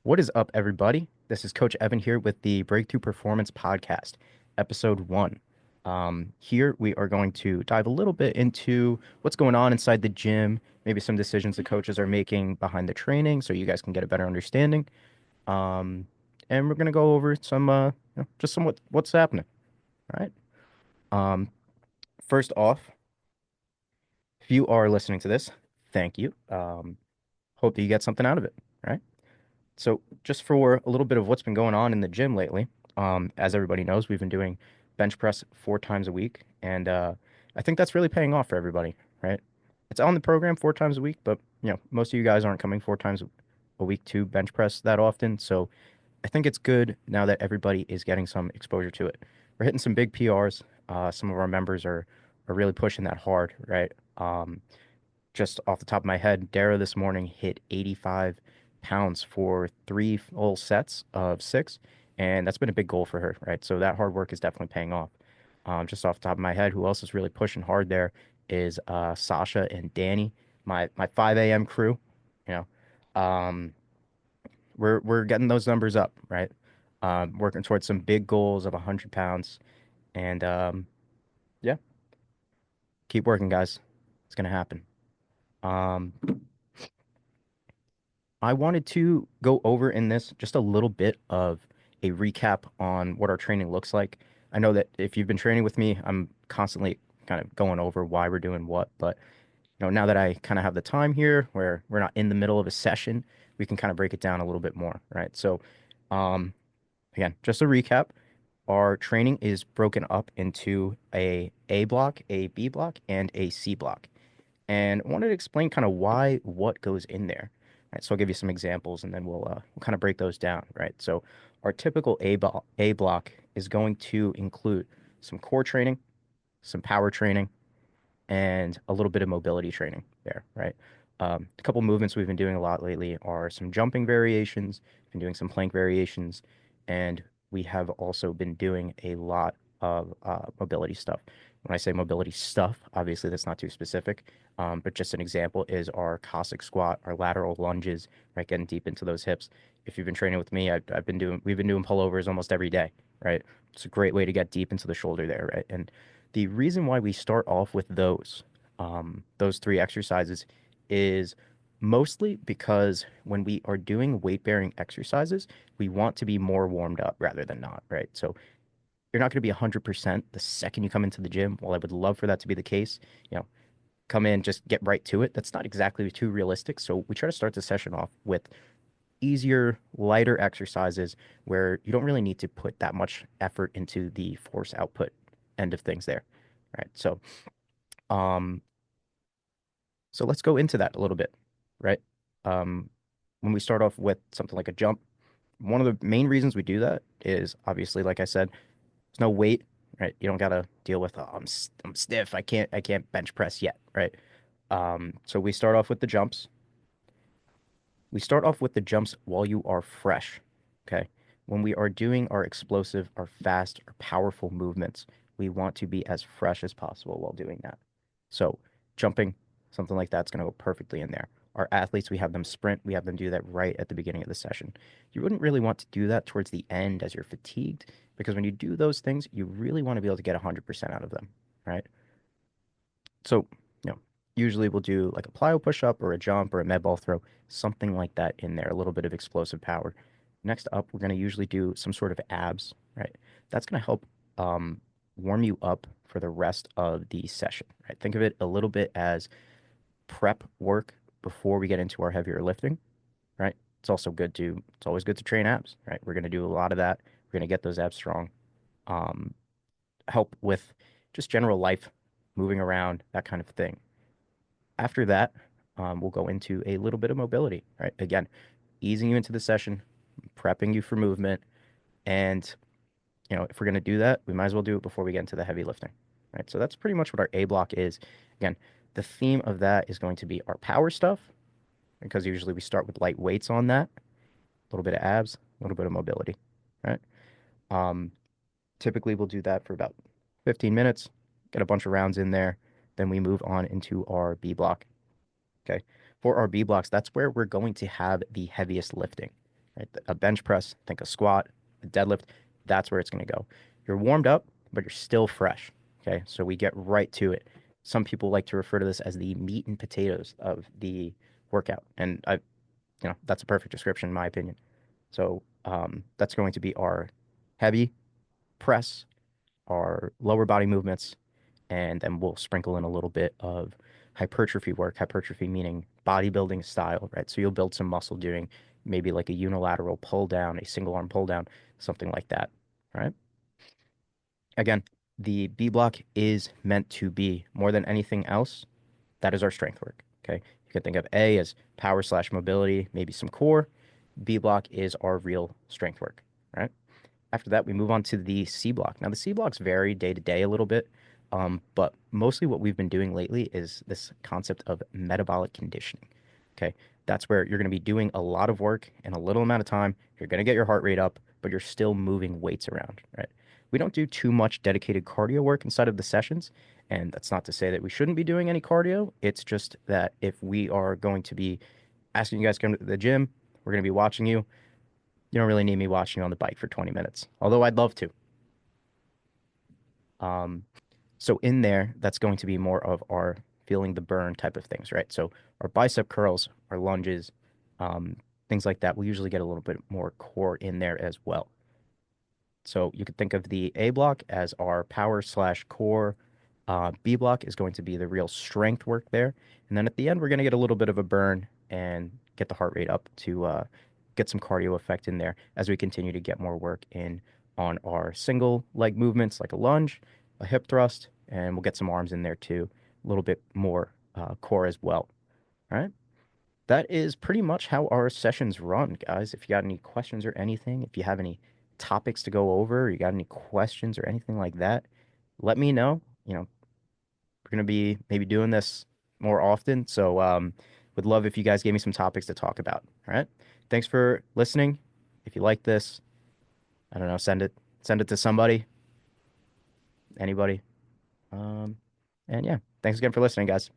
What is up, everybody? This is Coach Evan here with the Breakthrough Performance Podcast, episode one. Here we are going to dive a little bit into what's going on inside the gym, maybe some decisions the coaches are making behind the training so you guys can get a better understanding. Um, and we're going to go over some, just some what's happening. All right. Um, First off, if you are listening to this, thank you. Hope that you get something out of it. All right. So, just for a little bit of what's been going on in the gym lately, as everybody knows, we've been doing bench press 4 times a week, and I think that's really paying off for everybody, right? It's on the program 4 times a week, but most of you guys aren't coming 4 times a week to bench press that often. So, I think it's good now that everybody is getting some exposure to it. We're hitting some big PRs. Some of our members are really pushing that hard, right? Just off the top of my head, Dara this morning hit 85 pounds for three full sets of six, and that's been a big goal for her, right? So that hard work is definitely paying off. Just off the top of my head, who else is really pushing hard there is Sasha and Danny, my 5 a.m. crew. You know, um, we're getting those numbers up, right? Working towards some big goals of 100 pounds, and yeah, keep working, guys. It's gonna happen. Um, I wanted to go over in this just a little bit of a recap on what our training looks like. I know that if you've been training with me, I'm constantly kind of going over why we're doing what, but now that I kind of have the time here where we're not in the middle of a session, we can kind of break it down a little bit more, right? So, um, again, just a recap, our training is broken up into a block, a B block, and a C block, and I wanted to explain kind of why what goes in there. Right, so I'll give you some examples and then we'll kind of break those down, right? So our typical A block is going to include some core training, some power training, and a little bit of mobility training there, right? A couple movements we've been doing a lot lately are some jumping variations, been doing some plank variations, and we have also been doing a lot of mobility stuff. When I say mobility stuff, obviously that's not too specific, but just an example is our Cossack squat, our lateral lunges, right? Getting deep into those hips. If you've been training with me, we've been doing pullovers almost every day, right? It's a great way to get deep into the shoulder there, right? And the reason why we start off with those three exercises is mostly because when we are doing weight-bearing exercises, we want to be more warmed up rather than not, right? So you're not going to be 100% the second you come into the gym. While I would love for that to be the case, you know, come in, just get right to it. That's not exactly too realistic. So we try to start the session off with easier, lighter exercises where you don't really need to put that much effort into the force output end of things there. Right. Um, so let's go into that a little bit, right? Um, when we start off with something like a jump, one of the main reasons we do that is obviously, like I said, there's no weight, right? You don't gotta deal with, oh, I'm stiff. I can't bench press yet, right? So we start off with the jumps. We start off with the jumps while you are fresh, okay? When we are doing our explosive, our fast, our powerful movements, we want to be as fresh as possible while doing that. So, jumping, something like that's going to go perfectly in there. Our athletes, we have them sprint, we have them do that right at the beginning of the session. You wouldn't really want to do that towards the end as you're fatigued, because when you do those things, you really want to be able to get 100% out of them, right? So, you know, usually we'll do like a plyo push up or a jump or a med ball throw, something like that in there, a little bit of explosive power. Next up, we're going to usually do some sort of abs, right? That's going to help um, warm you up for the rest of the session, right? Think of it a little bit as prep work before we get into our heavier lifting, right? It's always good to train abs, right? We're going to do a lot of that. We're going to get those abs strong. Um, Help with just general life, moving around, that kind of thing. After that, we'll go into a little bit of mobility, right? Again, easing you into the session, prepping you for movement. And, if we're going to do that, we might as well do it before we get into the heavy lifting, right? So that's pretty much what our A block is. Again, the theme of that is going to be our power stuff, because usually we start with light weights on that, a little bit of abs, a little bit of mobility, right? Um, Typically, we'll do that for about 15 minutes, get a bunch of rounds in there. Then we move on into our B block. Okay. For our B blocks, that's where we're going to have the heaviest lifting. right? A bench press, think a squat, a deadlift, that's where it's going to go. You're warmed up, but you're still fresh. Okay, so we get right to it. Some people like to refer to this as the meat and potatoes of the workout, and that's a perfect description in my opinion. So that's going to be our heavy press, our lower body movements, and then we'll sprinkle in a little bit of hypertrophy work. Hypertrophy meaning bodybuilding style, right? So you'll build some muscle doing maybe like a unilateral pull down, a single arm pull down, something like that, right? Again, the B block is meant to be more than anything else. That is our strength work. Okay. You can think of A as power slash mobility, maybe some core. B block is our real strength work, right? After that, we move on to the C block. Now, the C blocks vary day to day a little bit, but mostly what we've been doing lately is this concept of metabolic conditioning. Okay, that's where you're going to be doing a lot of work in a little amount of time. You're going to get your heart rate up, but you're still moving weights around, right? We don't do too much dedicated cardio work inside of the sessions, and that's not to say that we shouldn't be doing any cardio. It's just that if we are going to be asking you guys to come to the gym, we're going to be watching you. You don't really need me watching you on the bike for 20 minutes, although I'd love to. Um, so in there, that's going to be more of our feeling the burn type of things, right? So our bicep curls, our lunges, um, things like that, we usually get a little bit more core in there as well. So you could think of the A block as our power slash core. B block is going to be the real strength work there. And then at the end, we're going to get a little bit of a burn and get the heart rate up to get some cardio effect in there as we continue to get more work in on our single leg movements like a lunge, a hip thrust, and we'll get some arms in there too, a little bit more core as well. All right. That is pretty much how our sessions run, guys. If you got any questions or anything, if you have any topics to go over, you got any questions or anything like that, let me know. We're gonna be maybe doing this more often, so would love if you guys gave me some topics to talk about. All right. Thanks for listening. If you like this, I don't know, send it to somebody, anybody. Um, and yeah, thanks again for listening, guys.